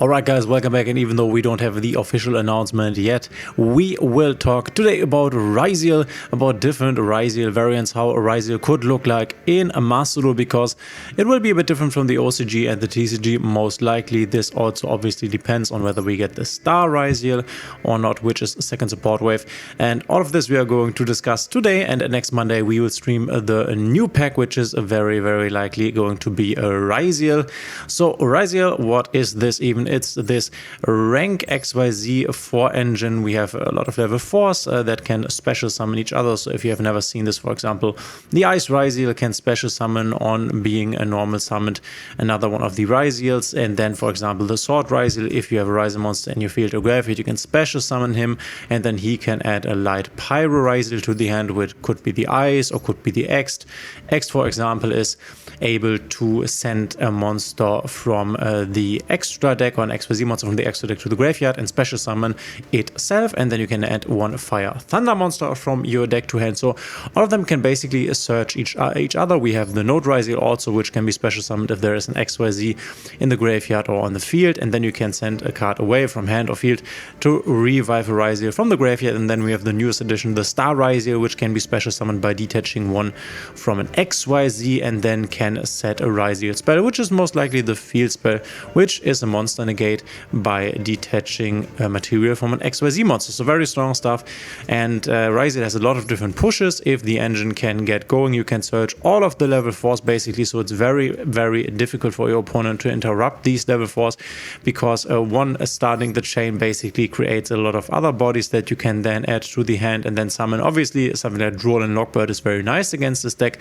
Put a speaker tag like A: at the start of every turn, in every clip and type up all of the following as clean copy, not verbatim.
A: Alright guys, welcome back, and even though we don't have the official announcement yet, we will talk today about Ryzeal, about different Ryzeal variants, how a Ryzeal could look like in a Master Duel, because it will be a bit different from the OCG and the TCG most likely. This also obviously depends on whether we get the Star Ryzeal or not, which is a second support wave. And all of this we are going to discuss today, and next Monday we will stream the new pack, which is very likely going to be a Ryzeal. So Ryzeal, what is this even? It's this rank XYZ 4 engine. We have a lot of level 4s that can special summon each other. So if you have never seen this, for example, the Ice Ryzeal can special summon on being a normal summoned another one of the Ryzeals. And then, for example, the Sword Ryzeal, if you have a Ryzeal monster in your field or graveyard, you can special summon him, and then he can add a light Pyro Ryzeal to the hand, which could be the Ice or could be the X. X, for example, is able to send a monster from the extra deck, or an XYZ monster from the extra deck, to the graveyard and special summon itself, and then you can add one Fire Thunder monster from your deck to hand. So all of them can basically search each other. We have the Node Ryzeal also, which can be special summoned if there is an XYZ in the graveyard or on the field, and then you can send a card away from hand or field to revive a Ryzeal from the graveyard. And then we have the newest addition, the Star Ryzeal, which can be special summoned by detaching one from an XYZ, and then can set a Ryzeal spell, which is most likely the field spell, which is a monster negate by detaching material from an XYZ monster. So very strong stuff. And Ryzeal has a lot of different pushes. If the engine can get going, you can search all of the level 4s basically. So it's very difficult for your opponent to interrupt these level 4s, because one starting the chain basically creates a lot of other bodies that you can then add to the hand and then summon. Obviously something like Duel and Lockbird is very nice against this deck,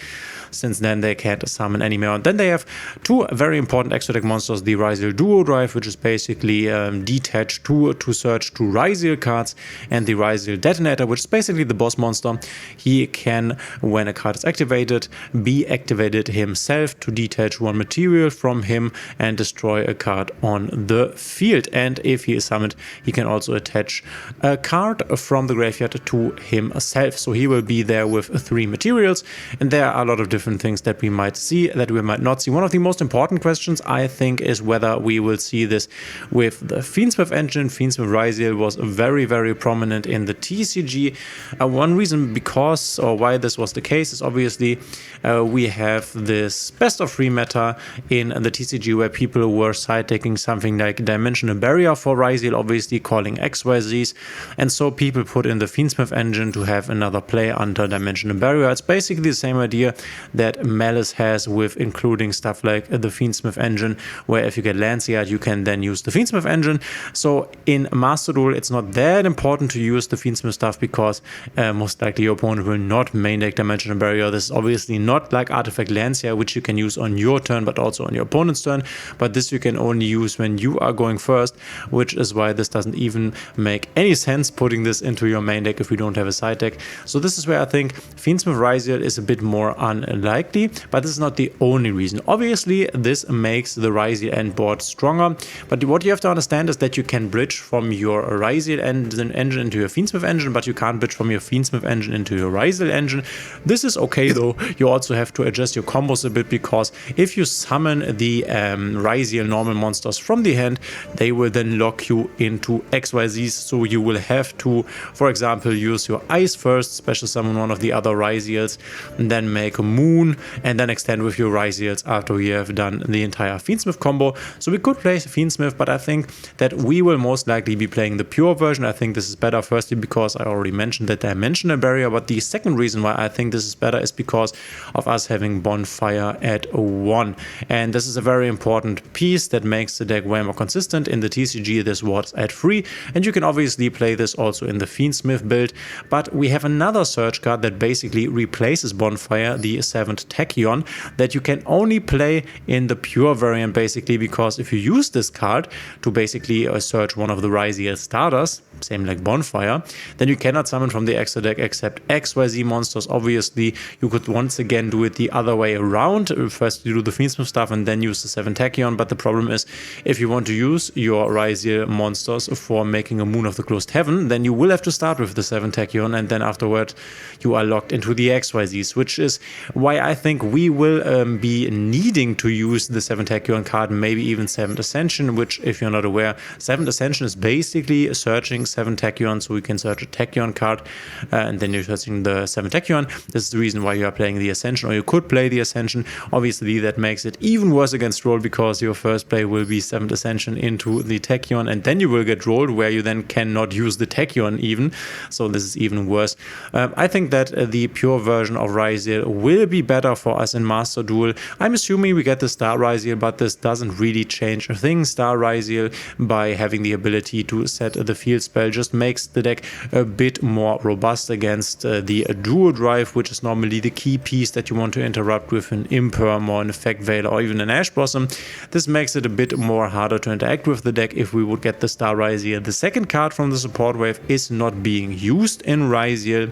A: since then they can't summon anymore. And then they have two very important extra deck monsters, the Ryzeal Duo Drive, which is basically detached to search two Ryzeal cards, and the Ryzeal Detonator, which is basically the boss monster. He can, when a card is activated, be activated himself to detach one material from him and destroy a card on the field. And if he is summoned, he can also attach a card from the graveyard to himself. So he will be there with 3 materials, and there are a lot of different things that we might see, that we might not see. One of the most important questions, I think, is whether we will see this with the Fiendsmith engine. Fiendsmith Ryzeal was very prominent in the TCG. One reason because, or why this was the case, is obviously we have this best of 3 meta in the TCG, where people were side taking something like Dimensional Barrier for Ryzeal, obviously calling XYZs, and so people put in the Fiendsmith engine to have another play under Dimensional Barrier. It's basically the same idea that Malice has with including stuff like the Fiendsmith engine, where if you get Lancea, you can then use the Fiendsmith engine. So in Master Duel, it's not that important to use the Fiendsmith stuff, because most likely your opponent will not main deck Dimensional Barrier. This is obviously not like Artifact Lancea, which you can use on your turn but also on your opponent's turn, but this you can only use when you are going first, which is why this doesn't even make any sense putting this into your main deck if we don't have a side deck. So this is where I think Fiendsmith Ryzeal is a bit more unlikely, but this is not the only reason. Obviously this makes the Ryzeal end board stronger, but what you have to understand is that you can bridge from your Ryzeal engine into your Fiendsmith engine, but you can't bridge from your Fiendsmith engine into your Ryzeal engine. This is okay though. You also have to adjust your combos a bit, because if you summon the Ryzeal normal monsters from the hand, they will then lock you into XYZs. So you will have to, for example, use your Ice first, special summon one of the other Ryzeals, and then make a Moon, and then extend with your Ryzeals after you have done the entire Fiendsmith combo. So we could play Fiendsmith, but I think that we will most likely be playing the pure version. I think this is better, firstly because I already mentioned that Dimensional Barrier, but the second reason why I think this is better is because of us having Bonfire at 1, and this is a very important piece that makes the deck way more consistent. In the TCG this was at 3, and you can obviously play this also in the Fiendsmith build, but we have another search card that basically replaces Bonfire, the 7th Tachyon, that you can only play in the pure variant basically, because if you use this card to basically search one of the Ryzeal starters, same like Bonfire, then you cannot summon from the extra deck except XYZ monsters. Obviously you could once again do it the other way around. First you do the Fiendsmith stuff and then use the 7 Tachyon, but the problem is if you want to use your Ryzeal monsters for making a Moon of the Closed Heaven, then you will have to start with the 7 Tachyon, and then afterward you are locked into the XYZs, which is why I think we will be needing to use the 7 Tachyon card, maybe even 7th Ascension, Ascension, which, if you're not aware, 7th Ascension is basically searching 7 Tachyon, so we can search a Tachyon card, and then you're searching the 7 Tachyon. This is the reason why you are playing the Ascension, or you could play the Ascension. Obviously, that makes it even worse against roll, because your first play will be 7th Ascension into the Tachyon, and then you will get rolled, where you then cannot use the Tachyon even, so this is even worse. I think that the pure version of Ryzeal will be better for us in Master Duel. I'm assuming we get the Star Ryzeal, but this doesn't really change a thing. Star Ryzeal, by having the ability to set the field spell, just makes the deck a bit more robust against the Duo Drive, which is normally the key piece that you want to interrupt with an Imperm or an Effect Veil or even an Ash Blossom. This makes it a bit more harder to interact with the deck if we would get the Star Ryzeal. The second card from the support wave is not being used in Ryzeal,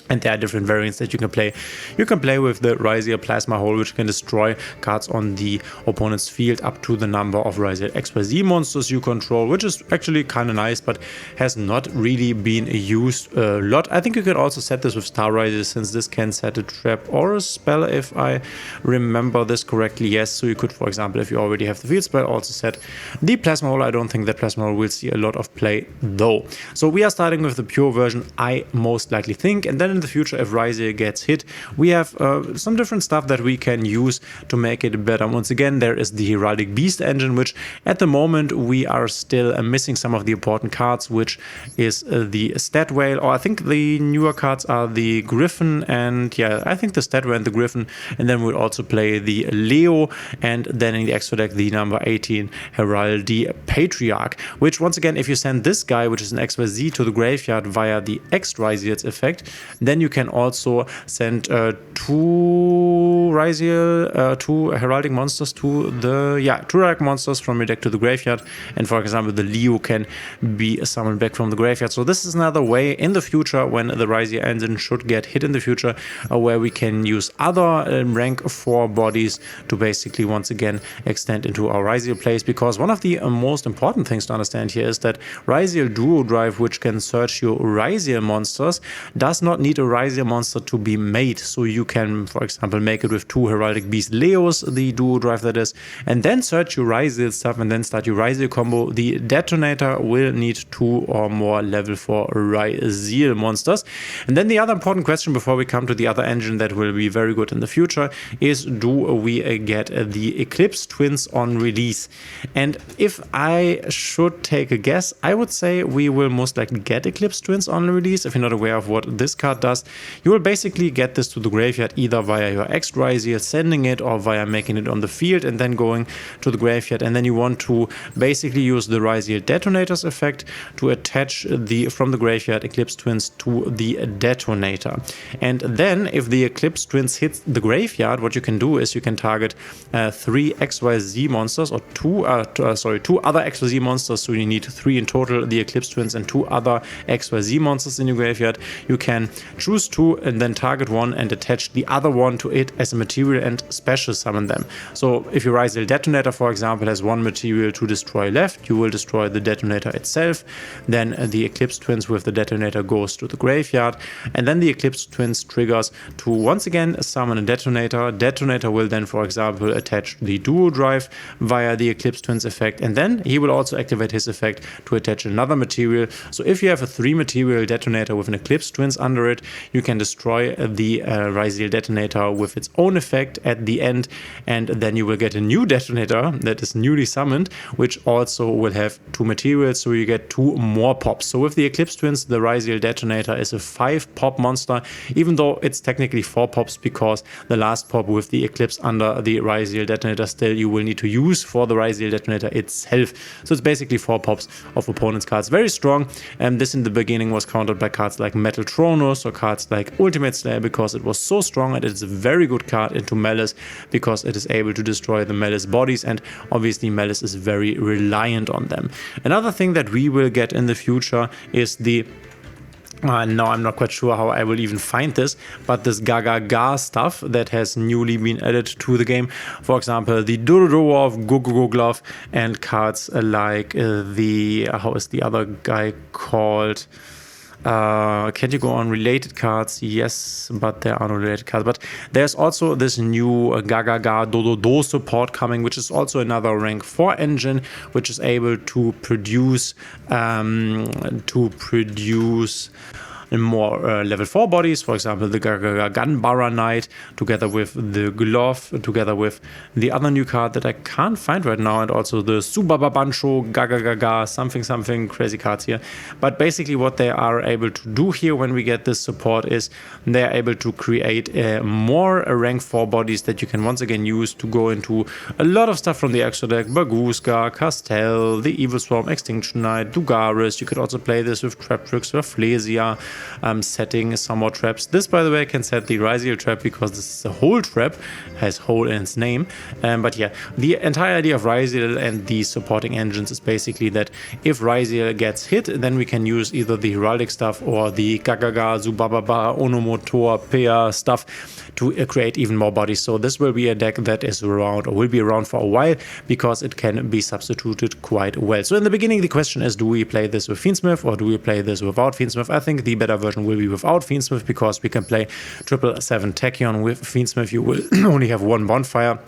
A: and there are different variants that you can play. You can play with the Ryzeal Plasma Hole, which can destroy cards on the opponent's field up to the number of Ryzeal XYZ monsters you control, which is actually kind of nice, but has not really been used a lot. I think you can also set this with Star Ryzeal, since this can set a trap or a spell, if I remember this correctly. Yes, so you could, for example, if you already have the field spell, also set the Plasma Hole. I don't think that Plasma Hole will see a lot of play though. So we are starting with the pure version, I most likely think, and then in the future, if Ryzeal gets hit, we have some different stuff that we can use to make it better. Once again, there is the Heraldic Beast engine, which at the moment we are still missing some of the important cards, which is the Stat Whale, or I think the newer cards are the Griffin, and yeah, I think the Stat Whale and the Griffin, and then we'll also play the Leo, and then in the extra deck the number 18 Herald, the Patriarch, which once again, if you send this guy, which is an XYZ, to the graveyard via the X Ryzeal's effect, then you can also send two heraldic monsters to the two heraldic monsters from your deck to the graveyard, and for example the Leo can be summoned back from the graveyard. So this is another way in the future, when the Ryzeal engine should get hit in the future, where we can use other rank 4 bodies to basically once again extend into our Ryzeal plays, because one of the most important things to understand here is that Ryzeal Duo Drive, which can search your Ryzeal monsters, does not need a Ryzeal monster to be made. So you can, for example, make it with 2 Heraldic Beast Leos, the Duo Drive that is, and then search your Ryzeal stuff and then start your Ryzeal combo. The Detonator will need 2 or more level 4 Ryzeal monsters. And then the other important question before we come to the other engine that will be very good in the future is, do we get the Eclipse Twins on release? And if I should take a guess, I would say we will most likely get Eclipse Twins on release. If you're not aware of what this card does, you will basically get this to the graveyard either via your X Ryzeal sending it, or via making it on the field and then going to the graveyard, and then you want to basically use the Ryzeal Detonator's effect to attach from the graveyard Eclipse Twins to the Detonator. And then if the Eclipse Twins hits the graveyard, what you can do is you can target 3 XYZ monsters, or 2 other XYZ monsters, so you need 3 in total, the Eclipse Twins and 2 other XYZ monsters in your graveyard. You can choose 2 and then target one and attach the other one to it as a material and special summon them. So if your Ryzeal Detonator, for example, has 1 material to destroy left, you will destroy the Detonator itself. Then the Eclipse Twins with the Detonator goes to the graveyard, and then the Eclipse Twins triggers to once again summon a Detonator. Detonator will then, for example, attach the Duo Drive via the Eclipse Twins effect, and then he will also activate his effect to attach another material. So if you have a 3 material Detonator with an Eclipse Twins under it, you can destroy the Ryzeal Detonator with its own effect at the end, and then you will get a new Detonator that is newly summoned, which also will have 2 materials, so you get 2 more pops. So with the Eclipse Twins, the Ryzeal Detonator is a 5 pop monster, even though it's technically 4 pops, because the last pop with the Eclipse under the Ryzeal Detonator still you will need to use for the Ryzeal Detonator itself. So it's basically 4 pops of opponent's cards. Very strong, and this in the beginning was countered by cards like Metal Tronos or cards like Ultimate Slayer, because it was so strong, and it's a very good card into Malice because it is able to destroy the Malice bodies, and obviously Malice is very reliant on them. Another thing that we will get in the future is the now I'm not quite sure how I will even find this, but this Gaga stuff that has newly been added to the game. For example, the Durudurov, Gogogo Glove, and cards like how is the other guy called? Can you go on related cards? Yes, but there are no related cards. But there's also this new Gaga Do support coming, which is also another rank 4 engine, which is able to produce more level 4 bodies, for example the Gunbarra Knight, together with the Glove, together with the other new card that I can't find right now, and also the Subaba Bancho, Gaga, something crazy cards here. But basically what they are able to do here when we get this support is they are able to create more rank 4 bodies that you can once again use to go into a lot of stuff from the extra deck: Baguska, Castell, the Evil Swarm, Extinction Knight, Dugaris. You could also play this with Trap Tricks, Rafflesia, setting some more traps. This, by the way, can set the Ryzeal trap because this is a hole trap, has hole in its name. But yeah, the entire idea of Ryzeal and the supporting engines is basically that if Ryzeal gets hit, then we can use either the heraldic stuff or the Gagaga, Zubababa, Onomotor, Pea stuff to create even more bodies. So this will be a deck that is around, or will be around for a while, because it can be substituted quite well. So in the beginning, the question is, do we play this with Fiendsmith or do we play this without Fiendsmith? I think the better version will be without Fiendsmith, because we can play 777 Tachyon. With Fiendsmith you will only have one bonfire,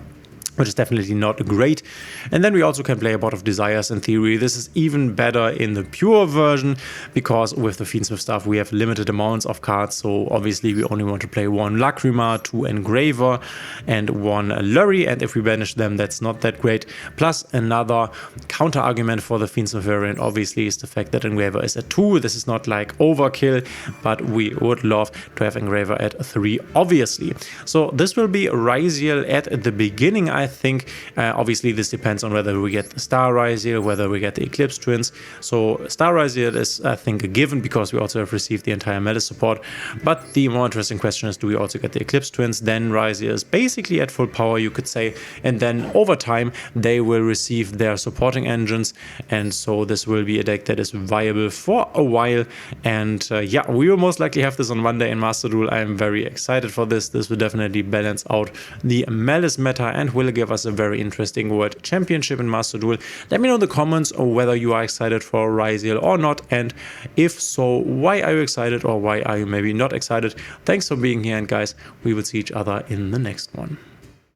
A: which is definitely not great. And then we also can play a Bot of Desires in theory. This is even better in the pure version, because with the Fiendsmith stuff we have limited amounts of cards. So obviously we only want to play 1 Lacrima, 2 Engraver, and 1 Lurry. And if we banish them, that's not that great. Plus another counter argument for the Fiendsmith variant obviously is the fact that Engraver is at 2. This is not like overkill, but we would love to have Engraver at 3, obviously. So this will be Ryzeal at the beginning, I think. Obviously this depends on whether we get the Star Ryzeal, whether we get the Eclipse Twins. So Star Ryzeal is, I think, a given, because we also have received the entire meta support. But the more interesting question is, do we also get the Eclipse Twins? Then Ryzeal is basically at full power, you could say, and then over time they will receive their supporting engines, and so this will be a deck that is viable for a while. And yeah, we will most likely have this on Monday in Master Duel. I am very excited for this. This will definitely balance out the Malice meta and will give us a very interesting World Championship in Master Duel. Let me know in the comments whether you are excited for Ryzeal or not, and if so, why are you excited, or why are you maybe not excited. Thanks for being here, and guys, we will see each other in the next one.